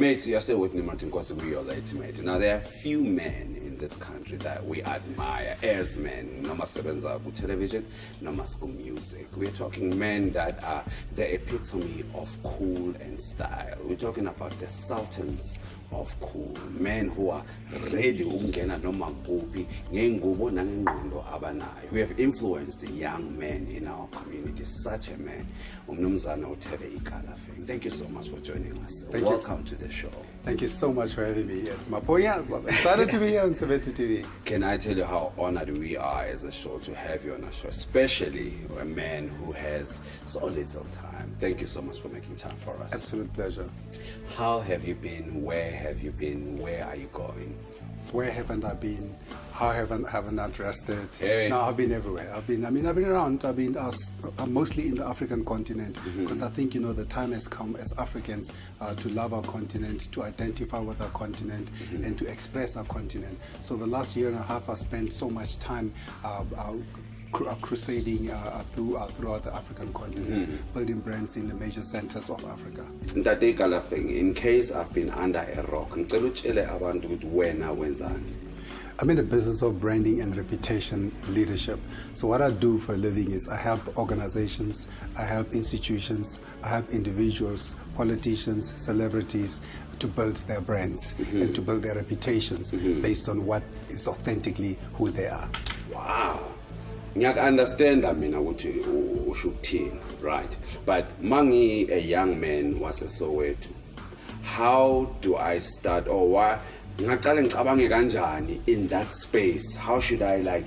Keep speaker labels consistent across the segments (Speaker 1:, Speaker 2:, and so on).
Speaker 1: Mates, you're still with Nimrod Nkosi, we are late, mate. Now, there are few men in this country that we admire as men, no matter television, no matter music. We're talking men that are the epitome of cool and style. We're talking about the sultans of cool, men who are ready ukungena noma kuphi ngengubo nangengqondo abanayo, who have influenced young men in our community. Such a man, umnumzana Thebe Ikalafeng. Thank you so much for joining us. Welcome to the show.
Speaker 2: Thank you so much for having me here. I'm excited to be here on Soweto TV.
Speaker 1: Can I tell you how honored we are as a show to have you on our show, especially a man who has so little time. Thank you so much for making time for us.
Speaker 2: Absolute pleasure.
Speaker 1: How have you been? Where have you been? Where are you going?
Speaker 2: Where haven't I been? How haven't I rested?
Speaker 1: Hey.
Speaker 2: No, I've been everywhere. I've been around. I'm mostly in the African continent because I think, the time has come as Africans to love our continent, to identify with our continent, and to express our continent. So the last year and a half, I spent so much time crusading throughout the African continent, building brands in the major centers of Africa.
Speaker 1: Thebe Ikalafeng, in case I've been under a rock, ngicela utshele abantu ukuthi wena wenzani.
Speaker 2: I'm in the business of branding and reputation leadership. So what I do for a living is I help organizations, I help institutions, I help individuals, politicians, celebrities to build their brands and to build their reputations based on what is authentically who they are.
Speaker 1: Wow. Understand mina ukuthi ushukuthini, right? But mangi a young man was a Soweto. How do I start, or why ngaqale ngicabange kanjani in that space? How should I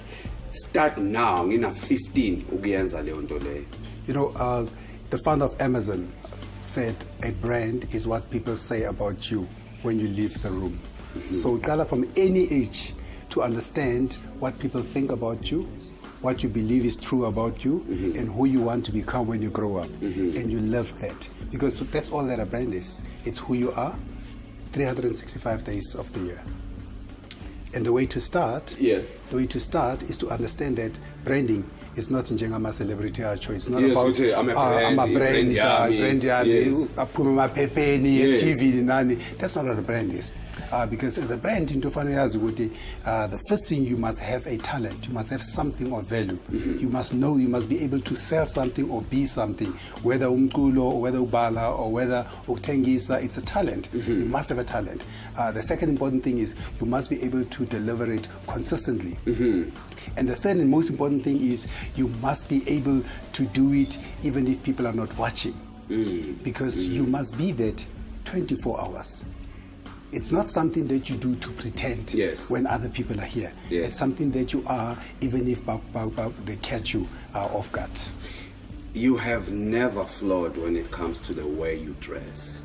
Speaker 1: start now ngina 15 ukuyenza leyo nto leyo?
Speaker 2: The founder of Amazon said a brand is what people say about you when you leave the room. So uqala from any age to understand what people think about you, what you believe is true about you, and who you want to become when you grow up. And you live that. Because that's all that a brand is. It's who you are, 365 days of the year. And the way to start, is to understand that branding is not njengama celebrity choice. It's not about I'm a brand TV. That's not what a brand is. Because as a brand, the first thing, you must have a talent. You must have something of value. You must be able to sell something or be something. Whether umculo or whether ubala or whether uktengisa, it's a talent. You must have a talent. The second important thing is you must be able to deliver it consistently. And the third and most important thing is you must be able to do it even if people are not watching. Because you must be that 24 hours. It's not something that you do to pretend when other people are here. It's something that you are, even if they catch you off guard.
Speaker 1: You have never flawed when it comes to the way you dress.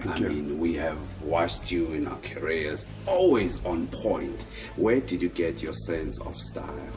Speaker 1: I mean, we have watched you in our careers, always on point. Where did you get your sense of style?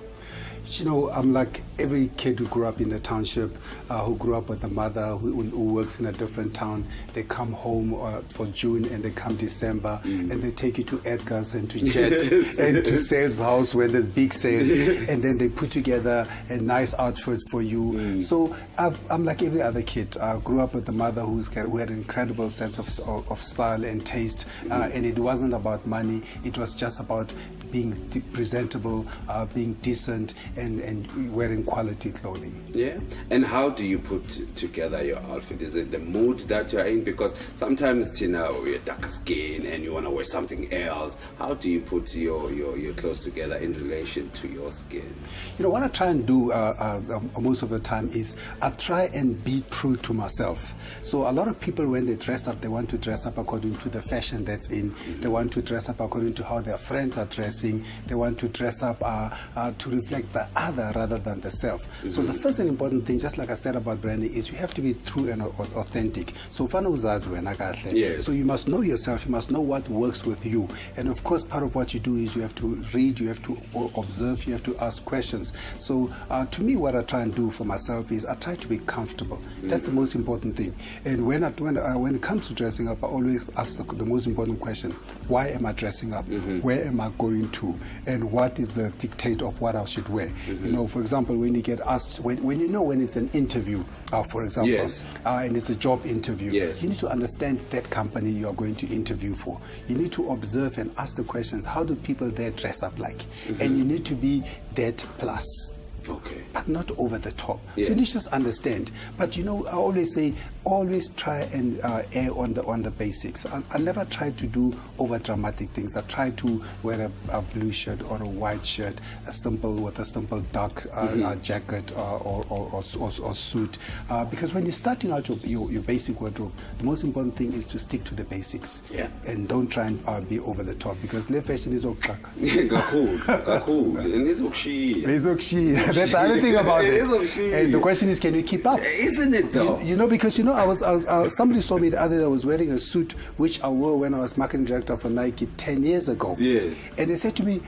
Speaker 2: I'm like every kid who grew up in the township, who grew up with a mother who works in a different town. They come home for June and they come December and they take you to Edgar's and to Jet and to Sales House where there's big sales, and then they put together a nice outfit for you. So I'm like every other kid. I grew up with a mother who had an incredible sense of style and taste, and it wasn't about money. It was just about being presentable, being decent, and wearing quality clothing.
Speaker 1: Yeah. And how do you put together your outfit? Is it the mood that you're in? Because sometimes, you're darker skin and you want to wear something else. How do you put your clothes together in relation to your skin?
Speaker 2: What I try and do most of the time is I try and be true to myself. So a lot of people, when they dress up, they want to dress up according to the fashion that's in. They want to dress up according to how their friends are dressing. They want to dress up to reflect the other rather than the self. So the first and important thing, just like I said about branding, is you have to be true and authentic. So so you must know yourself, you must know what works with you. And of course, part of what you do is you have to read, you have to observe, you have to ask questions. So to me, what I try and do for myself is I try to be comfortable. That's the most important thing. And when it comes to dressing up, I always ask the most important question: why am I dressing up? Where am I going into and what is the dictate of what I should wear. You know, for example, when you get asked, when you know when it's an interview, for example,
Speaker 1: Yes.
Speaker 2: And it's a job interview,
Speaker 1: Yes.
Speaker 2: you need to understand that company you are going to interview for. You need to observe and ask the questions, how do people there dress up like? And you need to be that plus.
Speaker 1: Okay.
Speaker 2: But not over the top.
Speaker 1: Yeah.
Speaker 2: So you just understand. But you know, I always say, always try and err on the basics. I never try to do over dramatic things. I try to wear a blue shirt or a white shirt, with a simple dark jacket or suit. Because when you're starting out your basic wardrobe, the most important thing is to stick to the basics.
Speaker 1: Yeah.
Speaker 2: And don't try and be over the top, because le fashion is okaka.
Speaker 1: Kakhulu. And it's
Speaker 2: That's the other thing about it.
Speaker 1: It's
Speaker 2: And the question is, can we keep up?
Speaker 1: Isn't it though?
Speaker 2: You know, because I was somebody saw me the other day. I was wearing a suit which I wore when I was marketing director for Nike 10 years ago.
Speaker 1: Yes.
Speaker 2: And they said to me,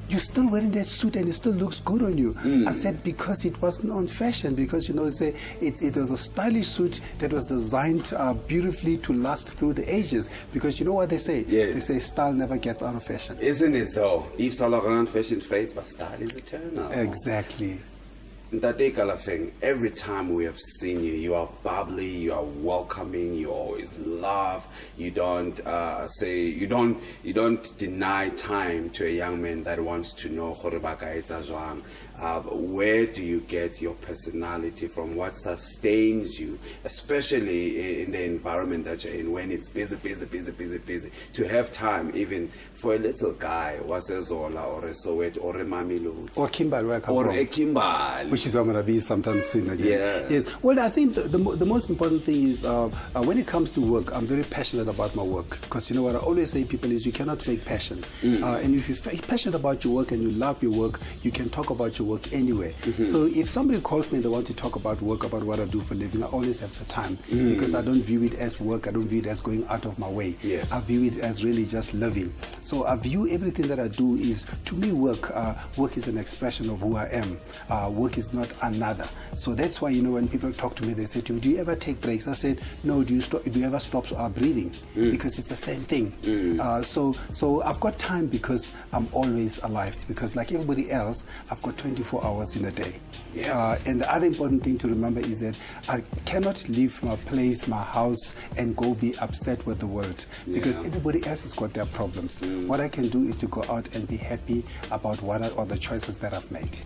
Speaker 2: "You're still wearing that suit and it still looks good on you." I said, because it wasn't on fashion, because it was a stylish suit that was designed beautifully to last through the ages. Because you know what they say?
Speaker 1: Yes.
Speaker 2: They say style never gets out of fashion.
Speaker 1: Isn't it though? If Salaran fashion fades, but style is eternal.
Speaker 2: Exactly.
Speaker 1: Thebe Ikalafeng, every time we have seen you, you are bubbly, you are welcoming, you always laugh, you don't you don't deny time to a young man that wants to know where do you get your personality from? What sustains you, especially in the environment that you're in, when it's busy, to have time even for a little guy, Wasezola or a Soweto or a Mamelodi
Speaker 2: Or Kimberley, where I come
Speaker 1: or
Speaker 2: from.
Speaker 1: a Kimberley.
Speaker 2: Which is what I'm going to be sometimes soon again.
Speaker 1: Yeah.
Speaker 2: Yes. Well, I think the most important thing is when it comes to work, I'm very passionate about my work. Because you know what I always say to people is, you cannot fake passion. And if you're passionate about your work and you love your work, you can talk about your work anywhere. So if somebody calls me and they want to talk about work, about what I do for a living, I always have the time. Because I don't view it as work. I don't view it as going out of my way.
Speaker 1: Yes.
Speaker 2: I view it as really just living. So I view everything that I do is, to me, work. Work is an expression of who I am. Work is not another. So that's why, you know, when people talk to me, they say to me, "Do you ever take breaks?" I said, "No. Do you ever stop breathing?" Because it's the same thing. So I've got time because I'm always alive. Because like everybody else, I've got 24 hours in a day.
Speaker 1: Yeah.
Speaker 2: And the other important thing to remember is that I cannot leave my place, my house, and go be upset with the world. Because everybody else has got their problems. What I can do is to go out and be happy about all the choices that I've made.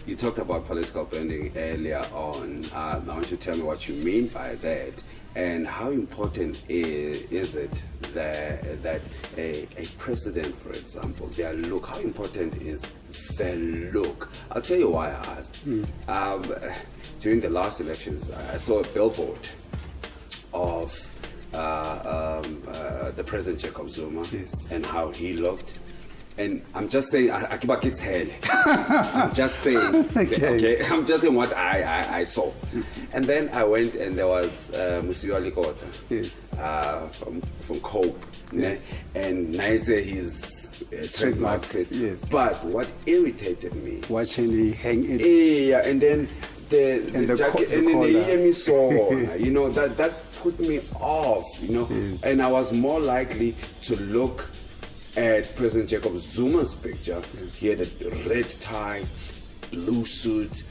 Speaker 1: You talked about political branding earlier on. I want you to tell me what you mean by that, and how important is it that a president, for example, their look, how important is their look? I'll tell you why I asked. During the last elections, I saw a billboard of the President Jacob Zuma.
Speaker 2: Yes.
Speaker 1: And how he looked. And I'm just saying, I'm just saying, okay, I'm just saying what I saw. And then I went and there was Musiwa Likota,
Speaker 2: Yes.
Speaker 1: from Cope,
Speaker 2: Yes.
Speaker 1: and Naite his trademark fit.
Speaker 2: Yes.
Speaker 1: But what irritated me,
Speaker 2: Watching the hang it.
Speaker 1: yeah, and then the jacket, and then the
Speaker 2: collar.
Speaker 1: EME saw,
Speaker 2: Yes.
Speaker 1: you know, that put me off, you know,
Speaker 2: Yes.
Speaker 1: and I was more likely to look at President Jacob Zuma's picture. He had a red tie, blue suit,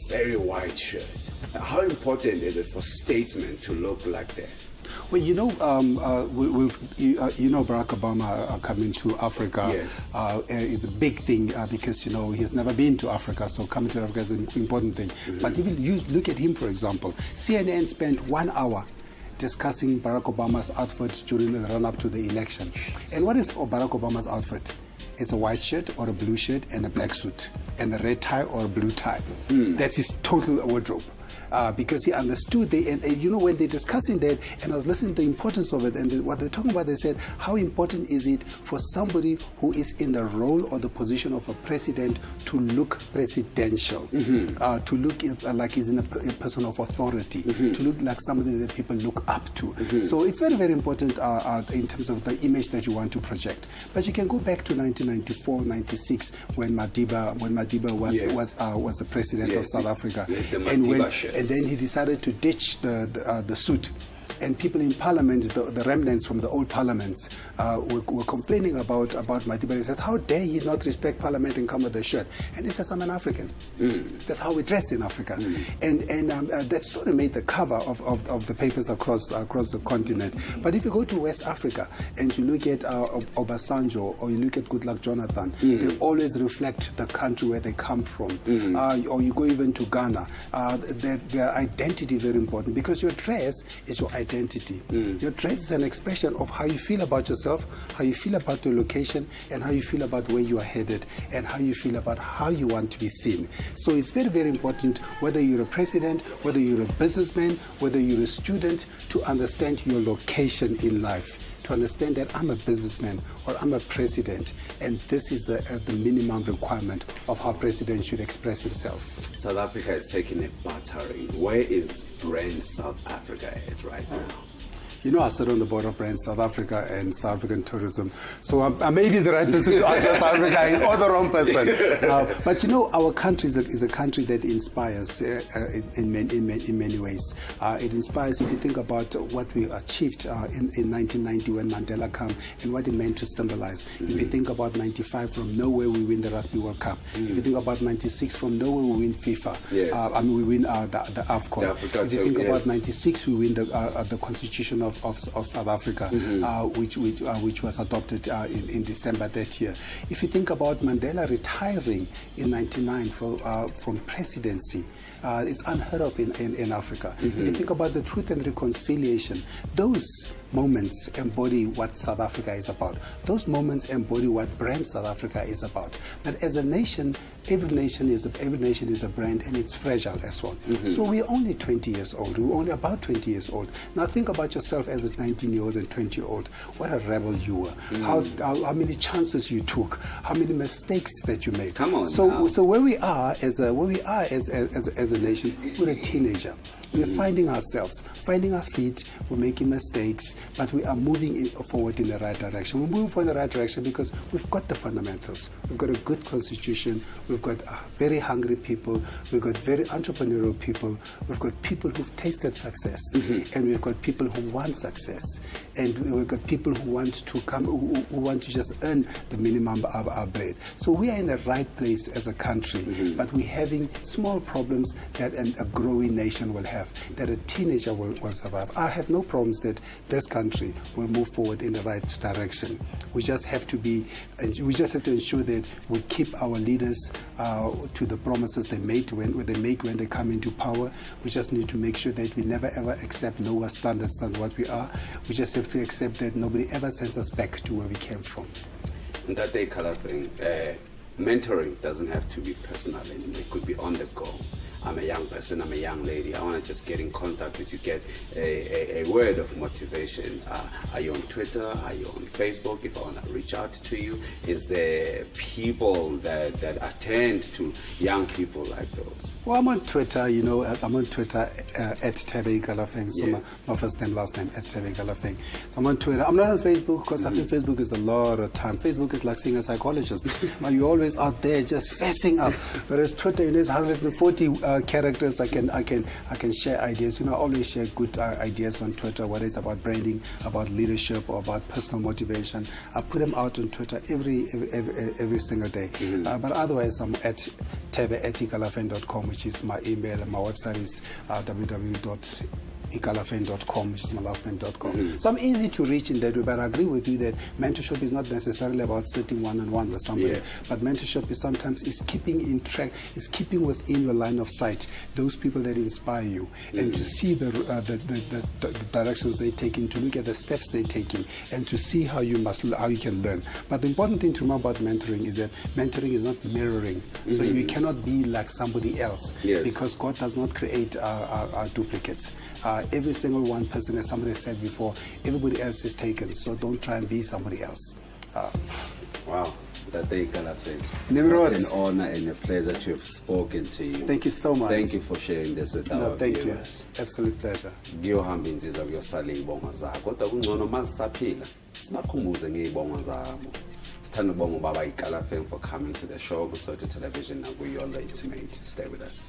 Speaker 1: very white shirt. How important is it for statesmen to look like that?
Speaker 2: Well, you know, you know, Barack Obama coming to Africa.
Speaker 1: Yes.
Speaker 2: It's a big thing because, you know, he's never been to Africa, so coming to Africa is an important thing. But even you look at him, for example, CNN spent 1 hour discussing Barack Obama's outfit during the run-up to the election. And what is Barack Obama's outfit? It's a white shirt or a blue shirt and a black suit and a red tie or a blue tie. That's his total wardrobe. Because he understood, and you know, when they're discussing that, and I was listening to the importance of it, and what they're talking about, they said, how important is it for somebody who is in the role or the position of a president to look presidential, to look like he's in a person of authority, to look like somebody that people look up to. So it's very, very important in terms of the image that you want to project. But you can go back to 1994, 96, when Madiba was the president of South Africa.
Speaker 1: The Madiba shirts.
Speaker 2: And then he decided to ditch the suit and people in parliament, the remnants from the old parliaments, were complaining about Madiba. He says, how dare he not respect parliament and come with a shirt? And he says, I'm an African. That's how we dress in Africa. And that story made the cover of the papers across the continent. But if you go to West Africa and you look at Obasanjo or you look at Goodluck Jonathan, they always reflect the country where they come from. Or you go even to Ghana, their identity is very important, because your dress is your identity. Your dress is an expression of how you feel about yourself, how you feel about your location, and how you feel about where you are headed, and how you feel about how you want to be seen. So it's very, very important, whether you're a president, whether you're a businessman, whether you're a student, to understand your location in life, to understand that I'm a businessman or I'm a president, and this is the minimum requirement of how president should express himself.
Speaker 1: South Africa is taking a battering. Where is brand South Africa at right now?
Speaker 2: You know, I sit on the board of Brand South Africa and South African Tourism, so I may be the right person to ask where South Africa is, or the wrong person. But you know, our country is a country that inspires in many ways. It inspires if you think about what we achieved in 1990 when Mandela came and what it meant to symbolize. If you think about 95, from nowhere we win the Rugby World Cup. If you think about 96, from nowhere we win FIFA.
Speaker 1: Yes.
Speaker 2: We win the AFCON. If you think about 96, we win the Constitution of South Africa, which was adopted in December that year. If you think about Mandela retiring in 99 from presidency, it's unheard of in Africa. If you think about the Truth and Reconciliation, those moments embody what South Africa is about. Those moments embody what Brand South Africa is about. But as a nation, every nation is a brand, and it's fragile as well. So we're only 20 years old. We're only about 20 years old. Now think about yourself as a 19-year-old and 20-year-old. What a rebel you were. How many chances you took. How many mistakes that you made.
Speaker 1: Come on.
Speaker 2: So where we are as a nation, we're a teenager. We're finding ourselves, finding our feet. We're making mistakes, but we are moving forward in the right direction. We're moving forward in the right direction because we've got the fundamentals. We've got a good constitution. We've got very hungry people. We've got very entrepreneurial people. We've got people who've tasted success, and we've got people who want success, and we've got people who want to come, who want to just earn the minimum bread. So we are in the right place as a country, but we're having small problems that a growing nation will have, that a teenager will survive. I have no problems that this country will move forward in the right direction. We just have to ensure that we keep our leaders to the promises they make when they come into power. We just need to make sure that we never ever accept lower standards than what we are. We just have to accept that nobody ever sends us back to where we came from.
Speaker 1: Thebe Ikalafeng, mentoring doesn't have to be personal anymore. It could be on the go. I'm a young person, I'm a young lady, I want to just get in contact with you, get a word of motivation. Are you on Twitter? Are you on Facebook? If I want to reach out to you, is there people that attend to young people like those?
Speaker 2: Well, I'm on Twitter, I'm on Twitter at Thebe Ikalafeng, so
Speaker 1: Yes.
Speaker 2: my first name, last name, at Thebe Ikalafeng. So I'm on Twitter. I'm not on Facebook because I think Facebook is a lot of time. Facebook is like seeing a psychologist. You're always out there just fessing up. Whereas Twitter, it's 140 characters. I can share ideas. I always share good ideas on Twitter, whether it's about branding, about leadership, or about personal motivation. I put them out on Twitter every single day. But otherwise, I'm at thebe@ikalafeng.com, which is my email, and my website is www.ikalafeng.com, which is my last name.com. So I'm easy to reach in that way, but I agree with you that mentorship is not necessarily about sitting one-on-one with somebody, but mentorship is sometimes keeping in track, is keeping within your line of sight those people that inspire you, and to see the directions they're taking, to look at the steps they're taking, and to see how you can learn. But the important thing to remember about mentoring is that mentoring is not mirroring. So you cannot be like somebody else, because God does not create duplicates. Every single one person, as somebody said before, everybody else is taken, so don't try and be somebody else.
Speaker 1: Wow, Thebe Ikalafeng.
Speaker 2: Nimrod.
Speaker 1: What an honor and a pleasure to have spoken to you.
Speaker 2: Thank you so much.
Speaker 1: Thank you for sharing this with our
Speaker 2: Thank
Speaker 1: viewers.
Speaker 2: you. Absolute pleasure.
Speaker 1: Ngiyohamba insizwa kuyosala iy'bongo zakho, kodwa kungcono uma sisaphila sibakhumbuze ngey'bongo zabo. Sithanda ukubonga ubaba Ikalafeng for coming to the show, kuSoweto Television, and your late mate. Stay with us.